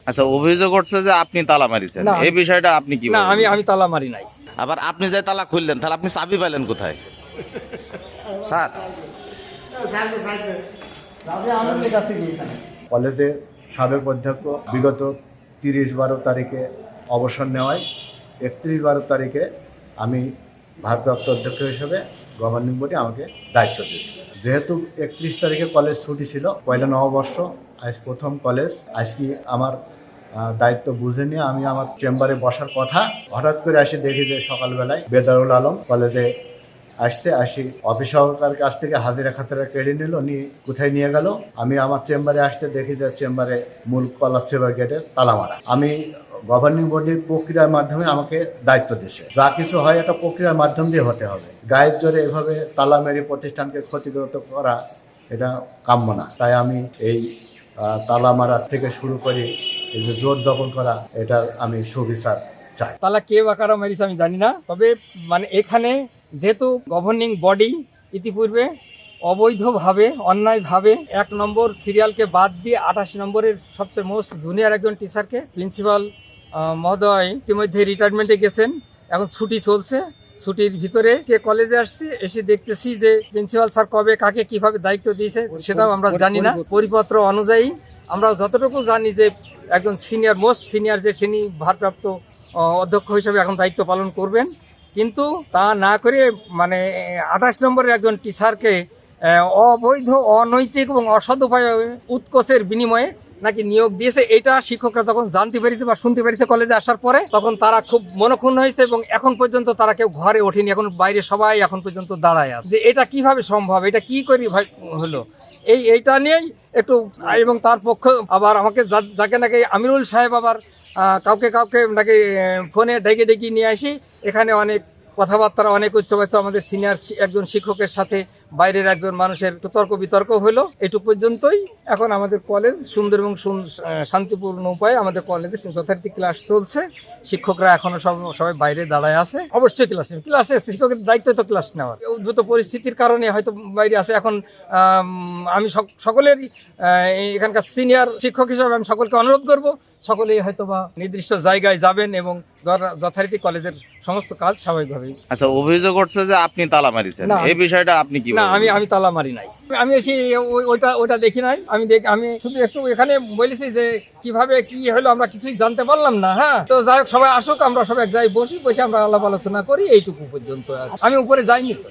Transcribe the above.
আচ্ছা, অভিযোগ করছে যে আপনি তালা মারিছেন, না, এই বিষয়টা আপনি কি না, বলবেন? আমি তালা মারি নাই। আবার আপনি যে তালা খুললেন, তাহলে আপনি চাবি পাইলেন কোথায় স্যার? কলেজের সাবেক অধ্যক্ষ বিগত 30/12 তারিখে অবসর নেওয়ায় 31/12 তারিখে আমি ভারপ্রাপ্ত অধ্যক্ষ হিসেবে গভর্নিং বডি আমাকে দায়িত্ব দিয়েছে। যেহেতু 31 তারিখে কলেজ ছুটি ছিল, পয়লা নববর্ষ, আজ প্রথম কলেজ, আজকে আমার দায়িত্ব বুঝে নিয়ে আমি আমার চেম্বারে বসার কথা, হঠাৎ করে আসি দেখি যে সকালবেলায় বেদারুল আলম কলেজে আসি অফিস সহকার কাছ থেকে হাজিরা খাতাটা কেড়ে নিল, নিয়ে কোথায় নিয়ে গেল। আমি আমার চেম্বারে আসতে দেখি যে চেম্বারে মূল কলার সেবার গেটে তালা মারা। আমি গভর্নিং বডির প্রক্রিয়ার মাধ্যমে আমাকে দায়িত্ব দিয়েছে, যা কিছু হয় একটা প্রক্রিয়ার মাধ্যম দিয়ে হতে হবে। গায়ের জোরে এভাবে তালা মেরে প্রতিষ্ঠানকে ক্ষতিগ্রস্ত করা এটা কাম্য না। তাই আমি এই তালা মারা থেকে শুরু করি, এই যে জোর দখল করা, এটা আমি সুবিচার চাই। তালা কে বা কারা মারিছে আমি জানি না, তবে মানে এখানে যেহেতু গভর্নিং বডি ইতিপূর্বে অবৈধভাবে অন্যায়ভাবে 1 নম্বর সিরিয়ালকে বাদ দিয়ে 28 নম্বরের সবচেয়ে মোস্ট জুনিয়র একজন টিচারকে প্রিন্সিপাল মহোদয় ইতিমধ্যে রিটায়ারমেন্টে গেছেন, এখন ছুটি চলছে। ছুটির ভিতরে কে কলেজে আসছি, এসে দেখতেছি যে প্রিন্সিপাল স্যার কবে কাকে কিভাবে দায়িত্ব দিয়েছে সেটাও আমরা জানি না। পরিপত্র অনুযায়ী আমরা যতটুকু জানি যে একজন সিনিয়র মোস্ট সিনিয়র যে তিনি ভারপ্রাপ্ত অধ্যক্ষ হিসেবে এখন দায়িত্ব পালন করবেন, কিন্তু তা না করে মানে 28 নম্বরের একজন টিচারকে অবৈধ অনৈতিক এবং অসৎ উপায়ে উৎকোচের বিনিময়ে নাকি নিয়োগ দিয়েছে। এটা শিক্ষকরা যখন জানতে পেরেছে বা শুনতে পেরেছে কলেজে আসার পরে, তখন তারা খুব মনক্ষুণ্ণ হয়েছে এবং এখন পর্যন্ত তারা কেউ ঘরে ওঠেনি, এখন বাইরে সবাই এখন পর্যন্ত দাঁড়ায় আছে যে এটা কিভাবে সম্ভব, এটা কি করে হলো। এইটা নিয়েই একটু, এবং তার পক্ষ আবার আমাকে যাকে নাকি আমিরুল সাহেব আবার কাউকে নাকি ফোনে ডেকে নিয়ে আসি, এখানে অনেক কথাবার্তা, অনেক উচ্চবাচ্য আমাদের সিনিয়র একজন শিক্ষকের সাথে বাইরের একজন মানুষের তর্ক বিতর্ক হলো। এটুকু পর্যন্তই। এখন আমাদের কলেজ সুন্দর এবং শান্তিপূর্ণ উপায়ে আমাদের কলেজে যথারীতি ক্লাস চলছে। শিক্ষকরা এখনো সবাই বাইরে দাঁড়ায় আছে। অবশ্যই ক্লাসে শিক্ষকের দায়িত্ব তো ক্লাস নেওয়ার। উদ্ভূত পরিস্থিতির কারণে হয়তো বাইরে আছে। এখন আমি সকলেরই এখানকার সিনিয়র শিক্ষক হিসাবে আমি সকলকে অনুরোধ করব, সকলেই হয়তো বা নির্দিষ্ট জায়গায় যাবেন এবং যথারীতি কলেজের সমস্ত কাজ স্বাভাবিকভাবেই। আচ্ছা, অভিযোগ করছে যে আপনি তালা মারিছেন, না, এই বিষয়টা আপনি কি না, বলবেন? আমি তালা মারি নাই। আমি এসে ওইটা দেখি নাই। আমি শুধু একটু এখানে বলেছি যে কিভাবে কি হলো আমরা কিছুই জানতে পারলাম না। হ্যাঁ, তো যাই হোক, সবাই আসুক, আমরা সব এক জায়গায় বসে আমরা আলাপ আলোচনা করি, এইটুকু পর্যন্ত। আমি উপরে যাইনি তো।